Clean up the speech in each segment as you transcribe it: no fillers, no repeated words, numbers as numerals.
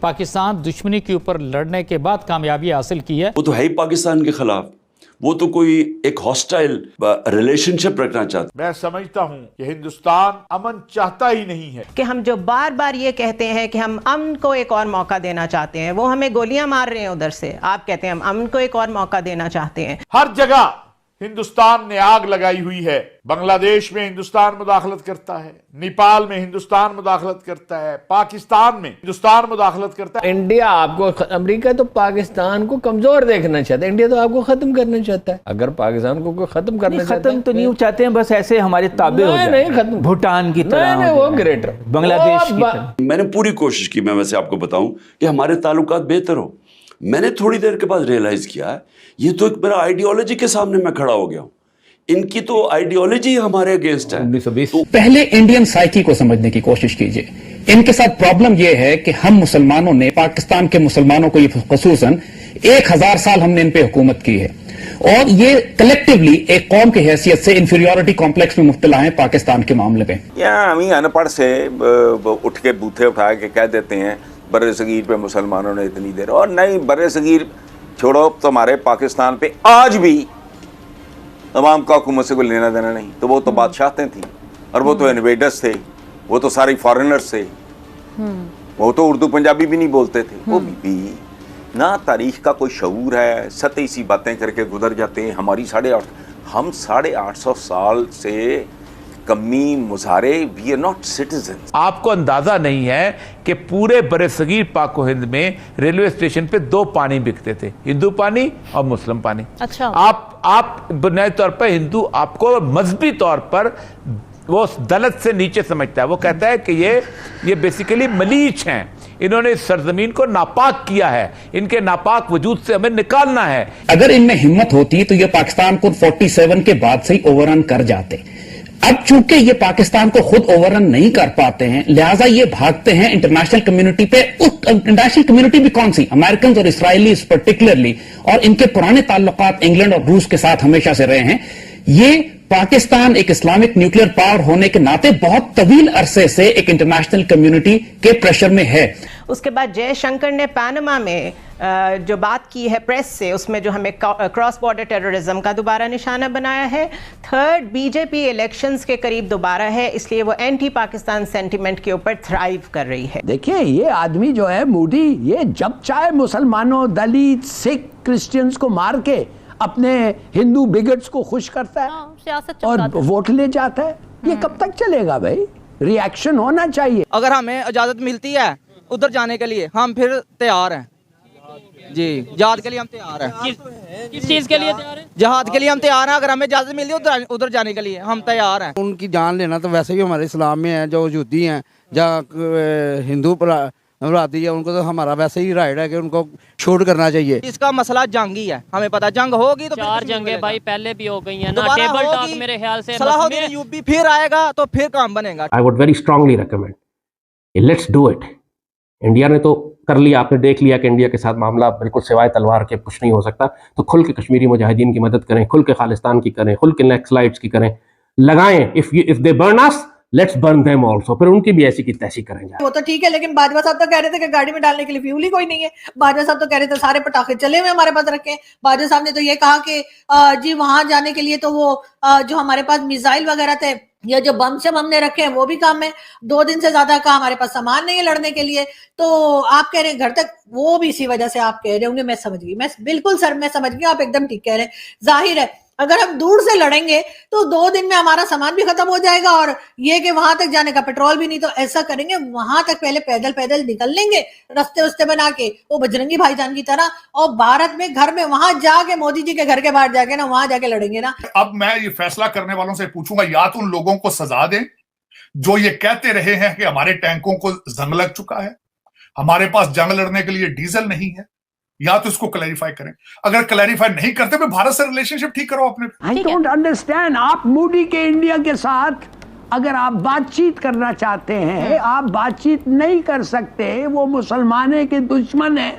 पाकिस्तान दुश्मनी के ऊपर लड़ने के बाद कामयाबी हासिल की है। वो तो है ही पाकिस्तान के खिलाफ, वो तो कोई एक हॉस्टाइल रिलेशनशिप रखना चाहता। मैं समझता हूं कि हिंदुस्तान अमन चाहता ही नहीं है। कि हम जो बार बार ये कहते हैं कि हम अमन को एक और मौका देना चाहते हैं, वो हमें गोलियां मार रहे हैं उधर से। आप कहते हैं हम अमन को एक और मौका देना चाहते हैं। हर जगह हिंदुस्तान ने आग लगाई हुई है। बांग्लादेश में हिंदुस्तान मुदाखलत करता है, नेपाल में हिंदुस्तान मुदाखलत करता है, पाकिस्तान में हिंदुस्तान मुदाखलत करता है। इंडिया आपको, अमेरिका तो पाकिस्तान को कमजोर देखना चाहता है, इंडिया तो आपको खत्म करना चाहता है। अगर पाकिस्तान को कोई खत्म करना चाहता है, खत्म तो नहीं चाहते हैं, बस ऐसे हमारे ताबे हो जाए। नहीं खत्म, भूटान की तरह, वो ग्रेटर बांग्लादेश की तरह। मैंने पूरी कोशिश की, मैं वैसे आपको बताऊं कि हमारे ताल्लुकात बेहतर हो। मैंने थोड़ी देर के बाद रियलाइज किया ये तो एक मेरा आइडियोलॉजी के सामने मैं खड़ा हो गया हूं। इनकी तो आइडियोलॉजी हमारे अगेंस्ट है। 1920 तो पहले इंडियन साइकी को समझने की कोशिश कीजिए। इनके साथ प्रॉब्लम यह है कि हम मुसलमानों ने, पाकिस्तान के मुसलमानों को, ये खसूसन 1000 साल हमने इन पे हुकूमत की है और ये कलेक्टिवली एक कौम की हैसियत से इंफीरियरिटी कॉम्प्लेक्स में मुब्तला है पाकिस्तान के मामले में। यहाँ हम ही अनपढ़ से उठ के बूथे उठा के कह देते हैं बर्रे सगीर पे मुसलमानों ने इतनी देर, और नहीं, बर्रे सगीर छोड़ो, तुम्हारे पाकिस्तान पे आज भी तमाम का हुकूमत से कोई लेना देना नहीं। तो वो तो बादशाहतें थी और वो तो इन्वेडर्स थे, वो तो सारे फॉरेनर्स थे, वो तो उर्दू पंजाबी भी नहीं बोलते थे। वो भी ना तारीख का कोई शऊर है, सतही सी बातें करके गुजर जाते हैं। हम 850 साल से कमी मुजारे, वी आर नॉट सिटीजन। आपको अंदाजा नहीं है कि पूरे बरसगीर पाक हिंद में रेलवे स्टेशन पे 2 पानी बिकते थे, हिंदू पानी और मुस्लिम पानी। अच्छा। आप बुनियादी तौर पर हिंदू आपको मजहबी तौर पर वो दलत से नीचे समझता है। वो कहता है कि ये बेसिकली मलीच हैं, इन्होंने इस सरजमीन को नापाक किया है, इनके नापाक वजूद से हमें निकालना है। अगर इनमें हिम्मत होती तो ये पाकिस्तान को 47 के बाद से ही ओवररन कर जाते। अब चूंकि ये पाकिस्तान को खुद ओवररन नहीं कर पाते हैं, लिहाजा ये भागते हैं इंटरनेशनल कम्युनिटी पे। इंटरनेशनल कम्युनिटी भी कौन सी, अमेरिकन और इसराइलीज पर्टिकुलरली, और इनके पुराने ताल्लुकात इंग्लैंड और रूस के साथ हमेशा से रहे हैं। ये पाकिस्तान एक इस्लामिक न्यूक्लियर पावर होने के नाते बहुत तवील अरसे से एक इंटरनेशनल कम्युनिटी के प्रेशर में है। उसके बाद जयशंकर ने पैनमा में जो बात की है प्रेस से, उसमें जो हमें क्रॉस बॉर्डर टेररिज्म का दोबारा निशाना बनाया है। थर्ड, बीजेपी इलेक्शंस के करीब दोबारा है, इसलिए वो एंटी पाकिस्तान सेंटिमेंट के ऊपर थ्राइव कर रही है। देखिए, ये आदमी जो है मोदी, ये जब चाहे मुसलमानों, दलित, सिख, क्रिश्चियंस को मार के अपने हिंदू बिगट्स को खुश करता है और वोट ले जाता है। ये कब तक चलेगा भाई? रिएक्शन होना चाहिए। अगर हमें इजाजत मिलती है उधर जाने के लिए, हम फिर तैयार हैं जी। जहाद के लिए हम तैयार हैं। किस चीज के लिए तैयार हैं? जहाद के लिए हम तैयार हैं। अगर हमें इजाजत मिली उधर जाने के लिए हम तैयार हैं। उनकी जान लेना तो वैसे भी हमारे इस्लाम में है, जो यहूदी हैं या हिंदू अपराधी है, उनको तो हमारा वैसे ही राइट है कि उनको शूट करना चाहिए। इसका मसला जंग ही है, हमें पता जंग होगी तो 4 जंगें भाई पहले भी हो गई हैं ना। टेबल टॉक मेरे ख्याल से सलाहुद्दीन यूबी फिर आएगा तो फिर काम बनेगा। I would very strongly recommend, let's do it. India ने तो कर लिया, आपने देख लिया कि इंडिया के साथ मामला बिल्कुल सिवाय तलवार के कुछ नहीं हो सकता। तो खुल के कश्मीरी मुजाहिदीन की मदद करें, खुल के खालिस्तान की करें, खुल के नक्सलाइट्स की करें, लगाएं। If they burn us, let's burn them also. फिर उनकी भी ऐसी की तैसी करेंगे। वो तो ठीक है, लेकिन बाजवा साहब तो कह रहे थे कि गाड़ी में डालने के लिए फ्यूल ही कोई नहीं है। बाजवा साहब तो कह रहे थे सारे पटाखे चले हुए हमारे पास रखे हैं। बाजवा साहब ने तो ये कहा कि जी वहां जाने के लिए तो वो जो हमारे पास मिसाइल वगैरह थे या जो बम शम हमने रखे हैं वो भी काम है। 2 दिन से ज्यादा का हमारे पास सामान नहीं है लड़ने के लिए। तो आप कह रहे हैं घर तक, वो भी इसी वजह से आप कह रहे होंगे। मैं समझ गई, मैं बिल्कुल सर, मैं समझ गई, आप एकदम ठीक कह रहे हैं। जाहिर है अगर हम दूर से लड़ेंगे तो 2 दिन में हमारा सामान भी खत्म हो जाएगा, और ये कि वहां तक जाने का पेट्रोल भी नहीं। तो ऐसा करेंगे, वहां तक पहले पैदल निकल लेंगे, रास्ते बना के, वो बजरंगी भाईजान की तरह, और भारत में घर में वहां जाके, मोदी जी के घर के बाहर जाके ना, वहां जाके लड़ेंगे ना। अब मैं ये फैसला करने वालों से पूछूंगा, या तो उन लोगों को सजा दें जो ये कहते रहे हैं कि हमारे टैंकों को जंग लग चुका है, हमारे पास जंग लड़ने के लिए डीजल नहीं है, या तो इसको क्लैरिफाई करें। अगर क्लैरिफाई नहीं करते तो भारत से रिलेशनशिप ठीक करो अपने। I don't understand. आप मोदी के इंडिया के साथ अगर आप बातचीत करना चाहते हैं, आप बातचीत नहीं कर सकते। वो मुसलमाने के दुश्मन है,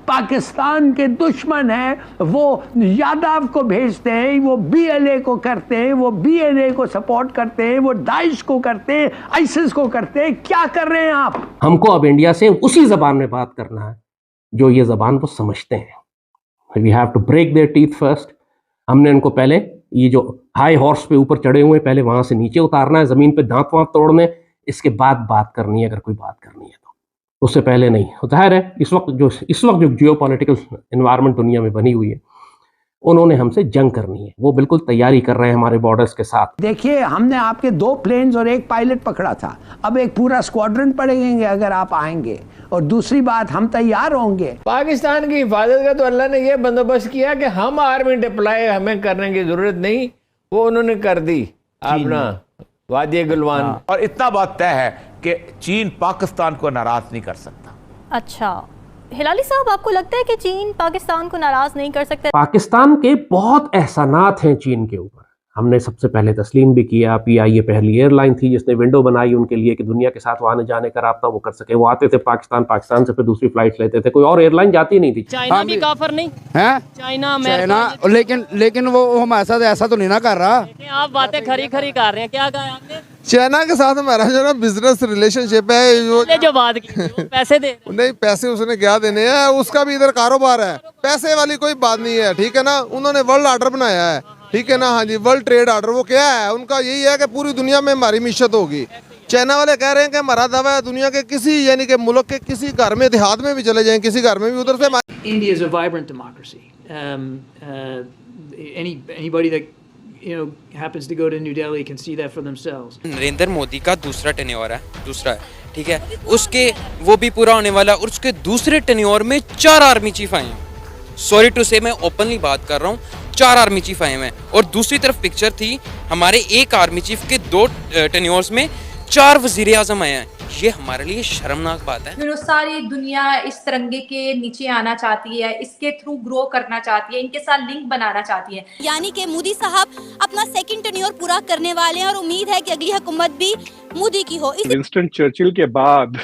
पाकिस्तान के दुश्मन हैं, वो यादव को भेजते हैं, वो BLA को करते हैं, वो BNA को सपोर्ट करते हैं, वो दाइश को करते हैं, आइसिस को करते हैं। क्या कर रहे हैं आप? हमको अब इंडिया से उसी जबान में बात करना है जो ये जबान वो समझते हैं। We have to break their teeth first. हमने उनको पहले ये जो हाई हॉर्स पे ऊपर चढ़े हुए पहले वहां से नीचे उतारना है, जमीन पे दांत वांत तोड़ने, इसके बाद बात करनी है अगर कोई बात करनी है तो, उससे पहले नहीं। जाहिर है इस वक्त जो जियोपॉलिटिकल एनवायरनमेंट दुनिया में बनी हुई है, उन्होंने हमसे जंग करनी है, वो बिल्कुल तैयारी कर रहे हैं हमारे बॉर्डर्स के साथ। देखिए, हमने आपके 2 प्लेन्स और 1 पायलट पकड़ा था, अब एक पूरा स्क्वाड्रन पड़ेंगे अगर आप आएंगे। और दूसरी बात, हम तैयार होंगे। पाकिस्तान की हिफाजत का तो अल्लाह ने यह बंदोबस्त किया कि हम आर्मी डिप्लॉय हमें करने की जरूरत नहीं, वो उन्होंने कर दी अपना वादी गुलवान। और इतना बात तय है कि चीन पाकिस्तान को नाराज नहीं कर सकता। अच्छा हिलाली साहब, आपको लगता है कि चीन पाकिस्तान को नाराज नहीं कर सकता? पाकिस्तान के बहुत एहसानात हैं चीन के ऊपर, हमने सबसे पहले तस्लीम भी किया। PIA पहली एयरलाइन थी जिसने विंडो बनाई उनके लिए कि दुनिया के साथ वो आने जाने का राब्ता वो कर सके। वो आते थे पाकिस्तान से फिर दूसरी फ्लाइट लेते थे, कोई और एयरलाइन जाती नहीं थी। चाइना भी काफर नहीं है, चाइना लेकिन वो हमारे साथ ऐसा तो नहीं ना कर रहा। आप बातें खरी कर रहे हैं, क्या कहा आपने? चाइना के साथ हमारा जो ना बिजनेस रिलेशनशिप है, जो बात की पैसे दे नहीं, पैसे उसने क्या देने हैं, उसका भी इधर कारोबार है, पैसे वाली कोई बात नहीं है, ठीक है ना। उन्होंने वर्ल्ड ऑर्डर बनाया है, ठीक है ना, हाँ जी, वर्ल्ड ट्रेड ऑर्डर। वो क्या है उनका, यही है कि पूरी दुनिया में हमारी मीशत होगी। चाइना वाले कह रहे हैं कि हमारा दावा है दुनिया के किसी, यानी कि मुल्क के किसी घर में, देहात में भी चले जाएं, किसी घर में भी, उधर से। India is a vibrant democracy. Anybody that happens to go to New Delhi can see that for themselves. Narendra Modi का दूसरा टेन्योर है, ठीक है, उसके वो भी पूरा होने वाला, और उसके दूसरे टेन्योर में 4 आर्मी चीफ आए हैं। सॉरी टू से, मैं ओपनली बात कर रहा हूँ, 4 आर्मी चीफ आए हैं। और दूसरी तरफ पिक्चर थी हमारे एक आर्मी चीफ के 2 टेन्योर्स में 4 वजीर आजम आए हैं। ये हमारे लिए शर्मनाक बात है। सारी दुनिया इस तिरंगे के नीचे आना चाहती है, इसके थ्रू ग्रो करना चाहती है, इनके साथ लिंक बनाना चाहती है। यानी कि मोदी साहब अपना सेकंड टेन्योर पूरा करने वाले हैं और उम्मीद है कि अगली हुकूमत भी मोदी की हो। विंस्टन चर्चिल के बाद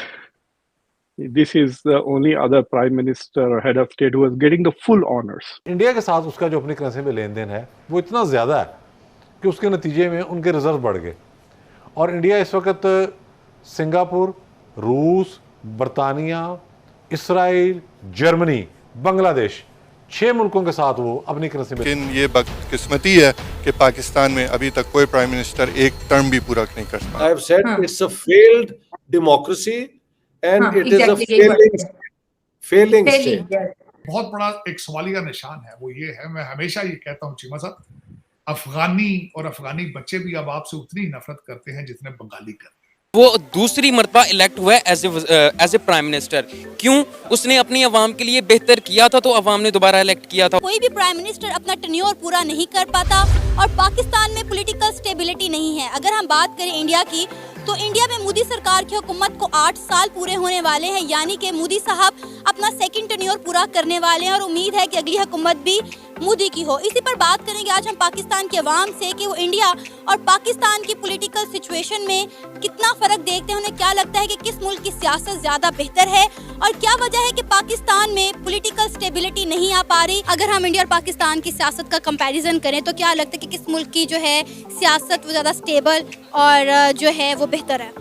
this is the only other prime minister or head of state who is getting the full honors. India के साथ उसका जो अपनी करेंसी में लेन देन है वो इतना ज़्यादा है कि उसके नतीजे में उनके रिजर्व बढ़ गए, और इंडिया इस वक्त सिंगापुर, रूस, बरतानिया, इसराइल, जर्मनी, बांग्लादेश 6 मुल्कों के साथ वो अपनी करेंसी में। लेकिन ये बदकिस्मती है कि पाकिस्तान में अभी तक कोई प्राइम मिनिस्टर एक टर्म भी पूरा नहीं कर पाया। I have said it's a failed democracy and it is a failing state. बहुत बड़ा एक सवालिया निशान है, वो ये है, मैं हमेशा ये कहता हूँ चीमा साहब, अफगानी और अफगानी बच्चे भी अब आपसे उतनी नफरत करते हैं जितने बंगाली करते हैं। वो दूसरी मरतबा इलेक्ट हुआ एज ए प्राइम मिनिस्टर, क्यों? उसने अपनी अवाम के लिए बेहतर किया था तो अवाम ने दोबारा इलेक्ट किया था। कोई भी प्राइम मिनिस्टर अपना टेन्योर पूरा नहीं कर पाता, और पाकिस्तान में पॉलिटिकल स्टेबिलिटी नहीं है। अगर हम बात करें इंडिया की, तो इंडिया में मोदी सरकार की हुकूमत को 8 साल पूरे होने वाले हैं, यानी कि मोदी साहब अपना सेकंड टेन्योर पूरा करने वाले हैं, और उम्मीद है कि अगली हुकूमत भी मोदी की हो। इसी पर बात करेंगे आज हम पाकिस्तान के अवाम से कि वो इंडिया और पाकिस्तान की पॉलिटिकल सिचुएशन में कितना फ़र्क देखते हैं, उन्हें क्या लगता है कि किस मुल्क की सियासत ज़्यादा बेहतर है, और क्या वजह है कि पाकिस्तान में पॉलिटिकल स्टेबिलिटी नहीं आ पा रही। अगर हम इंडिया और पाकिस्तान की सियासत का कंपैरिजन करें तो क्या लगता है कि किस मुल्क की जो है सियासत वो ज़्यादा स्टेबल और जो है वो बेहतर है?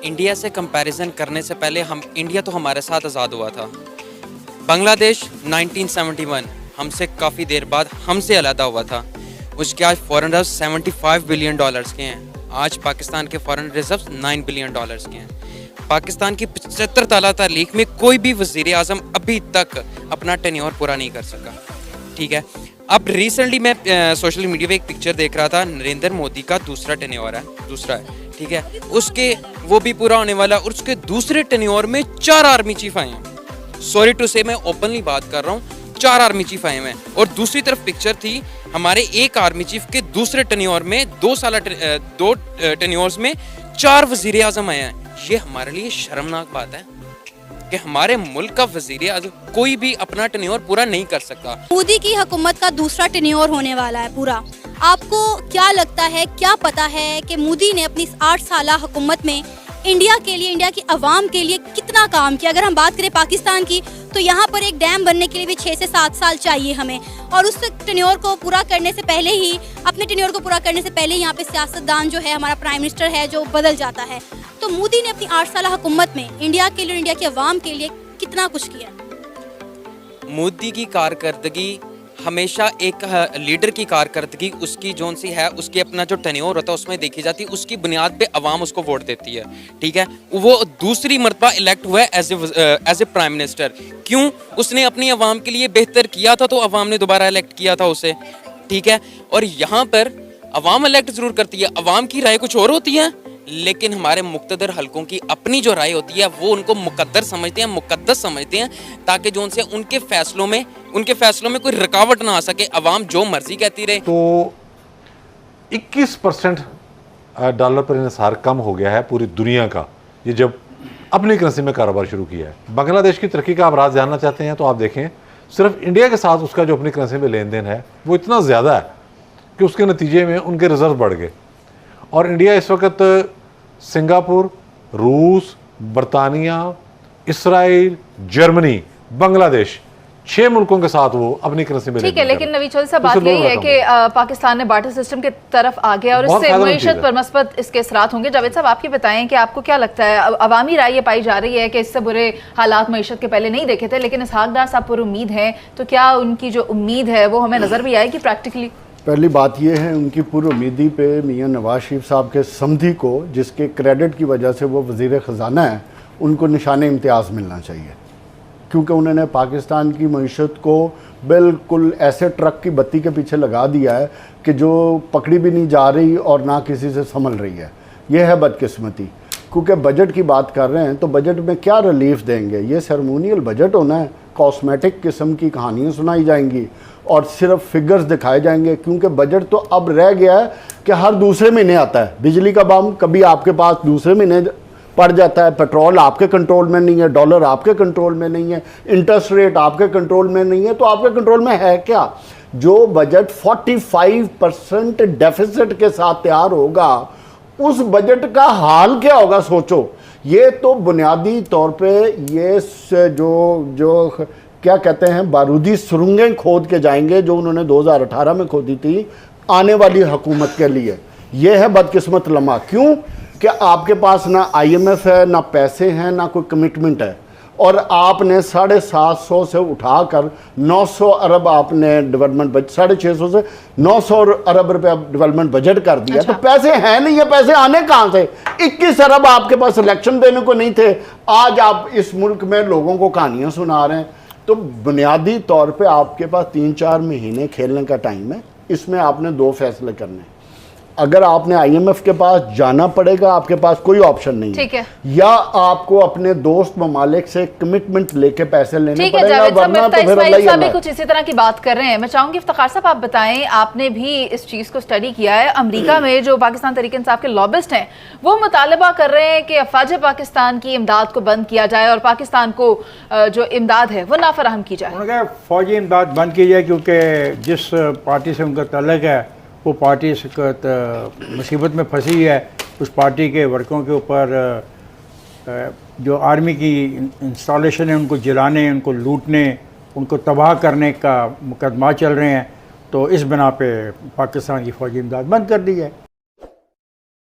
इंडिया से कंपैरिजन करने से पहले इंडिया तो हमारे साथ आज़ाद हुआ था। बांग्लादेश 1971 हमसे काफ़ी देर बाद हमसे अलहदा हुआ था। उसके आज फॉरेन रिजर्व $75 बिलियन के हैं। आज पाकिस्तान के फॉरेन रिजर्व $9 बिलियन के हैं। पाकिस्तान की 75 ताला तारीख में कोई भी वज़ीर आज़म अभी तक अपना टेन्योर पूरा नहीं कर सका, ठीक है। अब रिसेंटली मैं सोशल मीडिया पे एक पिक्चर देख रहा था, नरेंद्र मोदी का दूसरा टेन्योर है, ठीक है, उसके वो भी पूरा होने वाला, और उसके दूसरे टेन्योर में 4 आर्मी चीफ आए हैं। सॉरी टू से, मैं ओपनली बात कर रहा हूँ, 4 आर्मी चीफ आए हैं। और दूसरी तरफ पिक्चर थी हमारे एक आर्मी चीफ के दूसरे टेन्योर में 2 टेन्योर्स में 4 वजीर आजम आए हैं। ये हमारे लिए शर्मनाक बात है कि हमारे मुल्क का वजीर आजम कोई भी अपना टेन्योर पूरा नहीं कर सकता। मोदी की हुकूमत का दूसरा टेन्योर होने वाला है पूरा। आपको क्या लगता है, क्या पता है कि मोदी ने अपनी 8 साल हुकूमत में इंडिया के लिए, इंडिया की आवाम के लिए कितना काम किया। अगर हम बात करें पाकिस्तान की, तो यहाँ पर एक डैम बनने के लिए भी 6 से 7 साल चाहिए हमें, और उस टेन्योर को पूरा करने से पहले ही, अपने टेन्योर को पूरा करने से पहले यहाँ पे सियासतदान जो है, हमारा प्राइम मिनिस्टर है जो बदल जाता है। तो मोदी ने अपनी 8 साल हुकूमत में इंडिया के लिए, इंडिया की आवाम के लिए कितना कुछ किया। मोदी की कारकर्दगी हमेशा एक लीडर की कारकर्दगी उसकी जोन सी है, उसकी अपना जो टेन्योर होता है उसमें देखी जाती है, उसकी बुनियाद पे अवाम उसको वोट देती है, ठीक है। वो दूसरी मरतबा इलेक्ट हुआ है एज ए प्राइम मिनिस्टर। क्यों? उसने अपनी अवाम के लिए बेहतर किया था तो अवाम ने दोबारा इलेक्ट किया था उसे, ठीक है। और यहाँ पर अवाम इलेक्ट ज़रूर करती है, अवाम की राय कुछ और होती है, लेकिन हमारे मुक्तदर हलकों की अपनी जो राय होती है वो उनको मुकद्दर समझते हैं, मुकद्दस समझते हैं, ताकि जो उनसे उनके फैसलों में कोई रुकावट ना आ सके, अवाम जो मर्जी कहती रहे। तो 21% डॉलर पर इन्हिसार कम हो गया है पूरी दुनिया का, ये जब अपनी करेंसी में कारोबार शुरू किया है। बांग्लादेश की तरक्की का आप राज जानना चाहते हैं तो आप देखें, सिर्फ इंडिया के साथ उसका जो अपनी करेंसी में लेन देन है वो इतना ज़्यादा है कि उसके नतीजे में उनके रिजर्व बढ़ गए। और इंडिया इस वक्त सिंगापुर, रूस, बरतानिया, इसराइल, जर्मनी, बांग्लादेश 6 मुल्कों के साथ वो अपनी करेंसी में। ठीक है, लेकिन नवीद चौधरी साहब बात यही है कि पाकिस्तान ने बार्टर सिस्टम की तरफ आ गया और इससे मईशत पर मस्बत इसके असरात होंगे। जावेद साहब आप ये बताएं कि आपको क्या लगता है, अवामी राय ये पाई जा रही है कि इससे बुरे हालात मईशत के पहले नहीं देखे थे, लेकिन इसहाक डार साहब पर उम्मीद है, तो क्या उनकी जो उम्मीद है वो हमें नजर भी आएगी प्रैक्टिकली? पहली बात यह है, उनकी पूरी उम्मीदी पे मियां नवाज शरीफ साहब के समधी को, जिसके क्रेडिट की वजह से वो वज़ीर ख़जाना है, उनको निशान इम्तियाज़ मिलना चाहिए, क्योंकि उन्होंने पाकिस्तान की मईशत को बिल्कुल ऐसे ट्रक की बत्ती के पीछे लगा दिया है कि जो पकड़ी भी नहीं जा रही और ना किसी से संभल रही है। यह है बदकिस्मती। क्योंकि बजट की बात कर रहे हैं तो बजट में क्या रिलीफ देंगे? ये सेरेमोनियल बजट होना है, कॉस्मेटिक किस्म की कहानियाँ सुनाई जाएंगी और सिर्फ फिगर्स दिखाए जाएंगे। क्योंकि बजट तो अब रह गया है कि हर दूसरे महीने आता है। बिजली का दाम कभी आपके पास दूसरे महीने पड़ जाता है, पेट्रोल आपके कंट्रोल में नहीं है, डॉलर आपके कंट्रोल में नहीं है, इंटरेस्ट रेट आपके कंट्रोल में नहीं है, तो आपके कंट्रोल में है क्या? जो बजट 45% डेफिसिट के साथ तैयार होगा, उस बजट का हाल क्या होगा सोचो। ये तो बुनियादी तौर पे ये जो क्या कहते हैं, बारूदी सुरंगें खोद के जाएंगे जो उन्होंने 2018 में खोदी थी आने वाली हुकूमत के लिए। ये है बदकिस्मत लम्हा। क्यों कि आपके पास ना IMF है, ना पैसे हैं, ना कोई कमिटमेंट है, और आपने 750 से उठाकर 900 अरब आपने डेवलपमेंट बजट, 650 से 900 अरब रुपया डेवलपमेंट बजट कर दिया। अच्छा। तो पैसे हैं नहीं, ये पैसे आने कहाँ से? 21 अरब आपके पास इलेक्शन देने को नहीं थे, आज आप इस मुल्क में लोगों को कहानियाँ सुना रहे हैं। तो बुनियादी तौर पे आपके पास 3-4 महीने खेलने का टाइम है, इसमें आपने 2 फैसले करने हैं। अगर आपने IMF के पास जाना पड़ेगा, आपके पास कोई ऑप्शन नहीं है, या आपको अपने दोस्त ममालिक से कमिटमेंट लेके पैसे लेने पड़ेगा, वरना तो फिर अल्लाह ही अल्लाह। कुछ इसी तरह की बात कर रहे हैं। मैं चाहूंगी इफ्तिखार साहब आप बताएं, आपने भी इस चीज को स्टडी किया है। अमेरिका में जो पाकिस्तान तहरीक इंसाफ के लॉबिस्ट हैं वो मुतालबा कर रहे हैं कि अफवाज पाकिस्तान की इमदाद को बंद किया जाए और पाकिस्तान को जो इमदाद है वो नाफराहम की जाए। उन्होंने कहा फौजी इमदाद बंद की जाए, क्योंकि जिस पार्टी से उनका तल्लक है वो पार्टी मुसीबत में फंसी है। उस पार्टी के वर्करों के ऊपर जो आर्मी की इंस्टॉलेशन है उनको जलाने, उनको लूटने, उनको तबाह करने का मुकदमा चल रहे हैं। तो इस बिना पे पाकिस्तान की फौजी इमदाद बंद कर दी है।